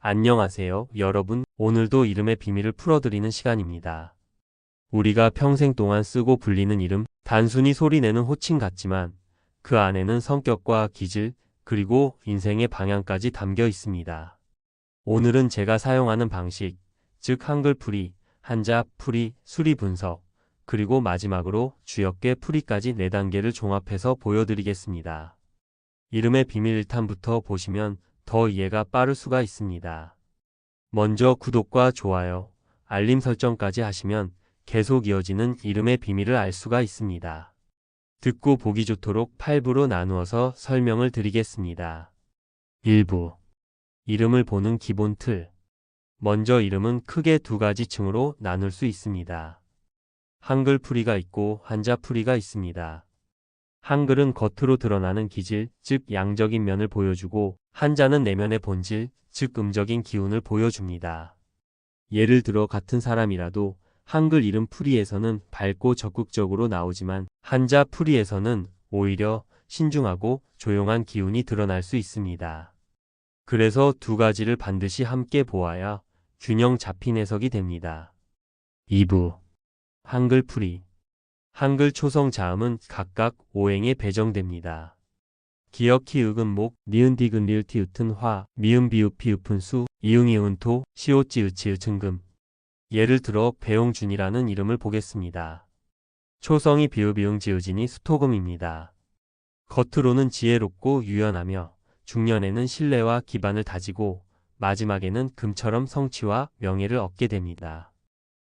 안녕하세요, 여러분. 오늘도 이름의 비밀을 풀어드리는 시간입니다. 우리가 평생 동안 쓰고 불리는 이름, 단순히 소리내는 호칭 같지만 그 안에는 성격과 기질, 그리고 인생의 방향까지 담겨 있습니다. 오늘은 제가 사용하는 방식, 즉 한글풀이, 한자풀이, 수리 분석, 그리고 마지막으로 주역계 풀이까지 4단계를 종합해서 보여드리겠습니다. 이름의 비밀 1탄부터 보시면 더 이해가 빠를 수가 있습니다. 먼저 구독과 좋아요, 알림 설정까지 하시면 계속 이어지는 이름의 비밀을 알 수가 있습니다. 듣고 보기 좋도록 8부로 나누어서 설명을 드리겠습니다. 1부. 이름을 보는 기본 틀. 먼저 이름은 크게 2가지 층으로 나눌 수 있습니다. 한글풀이가 있고 한자풀이가 있습니다. 한글은 겉으로 드러나는 기질, 즉 양적인 면을 보여주고 한자는 내면의 본질, 즉 음적인 기운을 보여줍니다. 예를 들어 같은 사람이라도 한글 이름 풀이에서는 밝고 적극적으로 나오지만 한자 풀이에서는 오히려 신중하고 조용한 기운이 드러날 수 있습니다. 그래서 2가지를 반드시 함께 보아야 균형 잡힌 해석이 됩니다. 2부. 한글 풀이. 한글 초성 자음은 각각 오행에 배정됩니다. 기역 키읔은 목, 니은 디귿 리을 티읕은 화, 미음 비읍 피읍은 수, 이응 이은 토, 시오 찌읒 치읒은 금. 예를 들어 배용준이라는 이름을 보겠습니다. 초성이 비읍 이응 지읒이니 수토금입니다. 겉으로는 지혜롭고 유연하며 중년에는 신뢰와 기반을 다지고 마지막에는 금처럼 성취와 명예를 얻게 됩니다.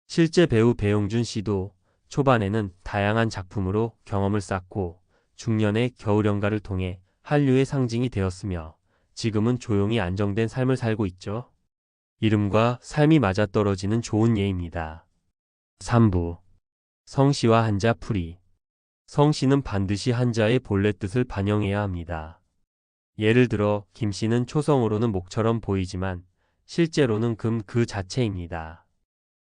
실제 배우 배용준 씨도 초반에는 다양한 작품으로 경험을 쌓고 중년에 겨울연가를 통해 한류의 상징이 되었으며 지금은 조용히 안정된 삶을 살고 있죠. 이름과 삶이 맞아떨어지는 좋은 예입니다. 3부. 성씨와 한자 풀이. 성씨는 반드시 한자의 본래 뜻을 반영해야 합니다. 예를 들어 김씨는 초성으로는 목처럼 보이지만 실제로는 금 그 자체입니다.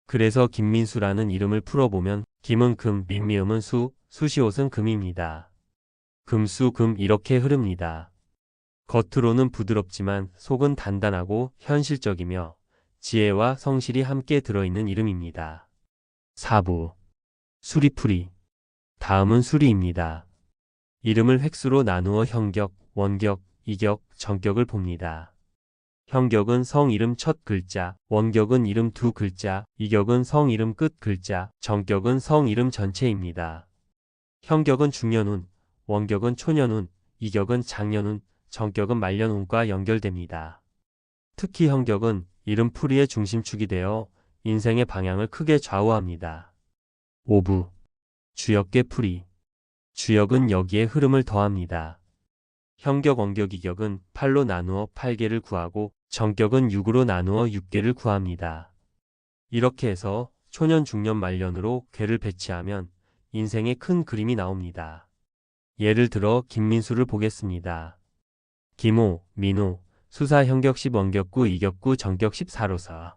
그래서 김민수라는 이름을 풀어보면 김은 금, 민미음은 수, 수시옷은 금입니다. 금수 금 이렇게 흐릅니다. 겉으로는 부드럽지만 속은 단단하고 현실적이며 지혜와 성실이 함께 들어있는 이름입니다. 4부. 수리풀이. 다음은 수리입니다. 이름을 획수로 나누어 형격, 원격, 이격, 전격을 봅니다. 형격은 성 이름 첫 글자, 원격은 이름 2글자, 이격은 성 이름 끝 글자, 전격은 성 이름 전체입니다. 형격은 중년운, 원격은 초년운, 이격은 장년운, 전격은 말년운과 연결됩니다. 특히 형격은 이름 풀이의 중심축이 되어 인생의 방향을 크게 좌우합니다. 5부. 주역계 풀이. 주역은 여기에 흐름을 더합니다. 형격, 원격, 이격은 8로 나누어 8개를 구하고 전격은 6으로 나누어 6개를 구합니다. 이렇게 해서 초년, 중년, 말년으로 궤를 배치하면 인생의 큰 그림이 나옵니다. 예를 들어 김민수를 보겠습니다. 김호, 민호, 수사 형격 10, 원격 9, 이격 9, 전격 14로서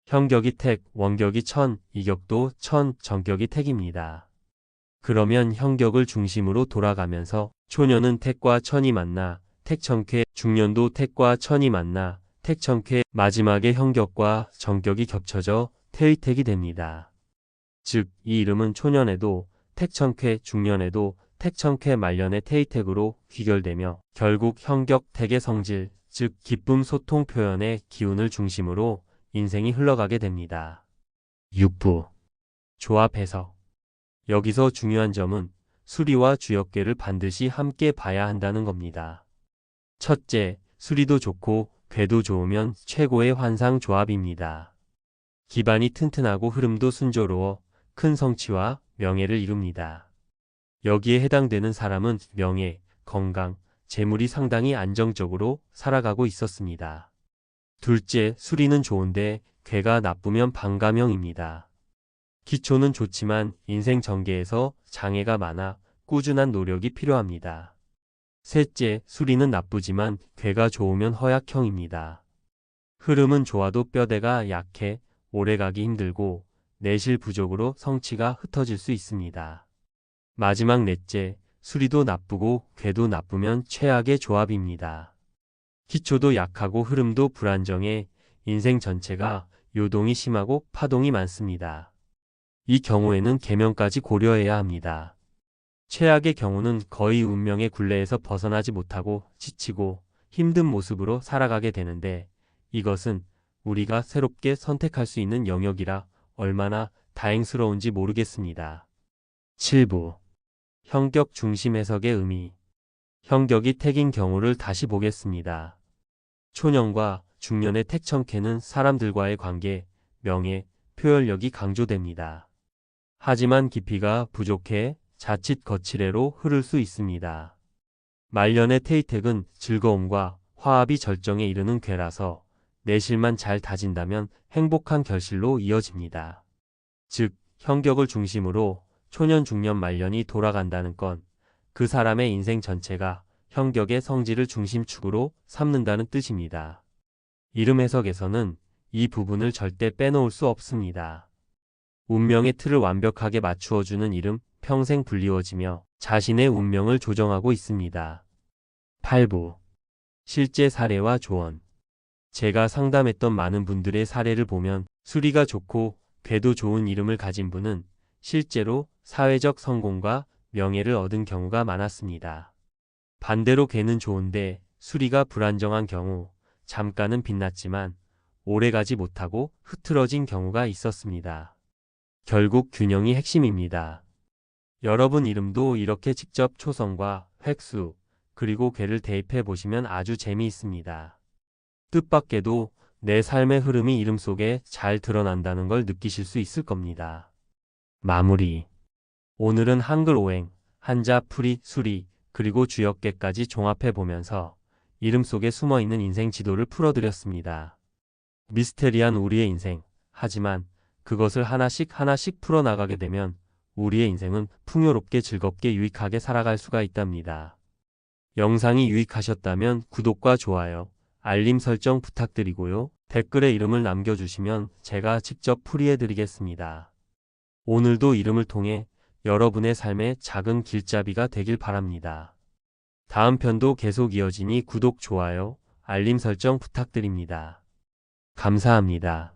형격이 택, 원격이 천, 이격도 천, 전격이 택입니다. 그러면 형격을 중심으로 돌아가면서 초년은 택과 천이 만나 택천쾌, 중년도 택과 천이 만나 택천쾌, 마지막에 형격과 전격이 겹쳐져 태의택이 됩니다. 즉, 이 이름은 초년에도 택천쾌, 중년에도 택천쾌, 말년의 태의택으로 귀결되며 결국 형격, 택의 성질, 즉 기쁨, 소통, 표현의 기운을 중심으로 인생이 흘러가게 됩니다. 6부. 조합 해석. 여기서 중요한 점은 수리와 주역계를 반드시 함께 봐야 한다는 겁니다. 첫째, 수리도 좋고 궤도 좋으면 최고의 환상 조합입니다. 기반이 튼튼하고 흐름도 순조로워 큰 성취와 명예를 이룹니다. 여기에 해당되는 사람은 명예, 건강, 재물이 상당히 안정적으로 살아가고 있었습니다. 둘째, 수리는 좋은데 궤가 나쁘면 반감형입니다. 기초는 좋지만 인생 전개에서 장애가 많아 꾸준한 노력이 필요합니다. 셋째, 수리는 나쁘지만 궤가 좋으면 허약형입니다. 흐름은 좋아도 뼈대가 약해 오래가기 힘들고 내실 부족으로 성취가 흩어질 수 있습니다. 마지막 넷째, 수리도 나쁘고 궤도 나쁘면 최악의 조합입니다. 기초도 약하고 흐름도 불안정해 인생 전체가 요동이 심하고 파동이 많습니다. 이 경우에는 계명까지 고려해야 합니다. 최악의 경우는 거의 운명의 굴레에서 벗어나지 못하고 지치고 힘든 모습으로 살아가게 되는데, 이것은 우리가 새롭게 선택할 수 있는 영역이라 얼마나 다행스러운지 모르겠습니다. 7부. 형격 중심 해석의 의미. 형격이 택인 경우를 다시 보겠습니다. 초년과 중년의 택천캐는 사람들과의 관계, 명예, 표현력이 강조됩니다. 하지만 깊이가 부족해 자칫 거칠애로 흐를 수 있습니다. 말년의 태의택은 즐거움과 화합이 절정에 이르는 궤라서 내실만 잘 다진다면 행복한 결실로 이어집니다. 즉, 형격을 중심으로 초년 중년 말년이 돌아간다는 건 그 사람의 인생 전체가 형격의 성질을 중심축으로 삼는다는 뜻입니다. 이름 해석에서는 이 부분을 절대 빼놓을 수 없습니다. 운명의 틀을 완벽하게 맞추어주는 이름, 평생 불리워지며 자신의 운명을 조정하고 있습니다. 8부. 실제 사례와 조언. 제가 상담했던 많은 분들의 사례를 보면 수리가 좋고 궤도 좋은 이름을 가진 분은 실제로 사회적 성공과 명예를 얻은 경우가 많았습니다. 반대로 궤는 좋은데 수리가 불안정한 경우 잠깐은 빛났지만 오래가지 못하고 흐트러진 경우가 있었습니다. 결국 균형이 핵심입니다. 여러분 이름도 이렇게 직접 초성과 획수, 그리고 궤를 대입해 보시면 아주 재미있습니다. 뜻밖에도 내 삶의 흐름이 이름 속에 잘 드러난다는 걸 느끼실 수 있을 겁니다. 마무리. 오늘은 한글 오행, 한자, 풀이, 수리, 그리고 주역계까지 종합해 보면서 이름 속에 숨어있는 인생 지도를 풀어드렸습니다. 미스테리한 우리의 인생. 하지만 그것을 하나씩 하나씩 풀어나가게 되면 우리의 인생은 풍요롭게 즐겁게 유익하게 살아갈 수가 있답니다. 영상이 유익하셨다면 구독과 좋아요, 알림 설정 부탁드리고요. 댓글에 이름을 남겨주시면 제가 직접 풀이해드리겠습니다. 오늘도 이름을 통해 여러분의 삶의 작은 길잡이가 되길 바랍니다. 다음 편도 계속 이어지니 구독, 좋아요, 알림 설정 부탁드립니다. 감사합니다.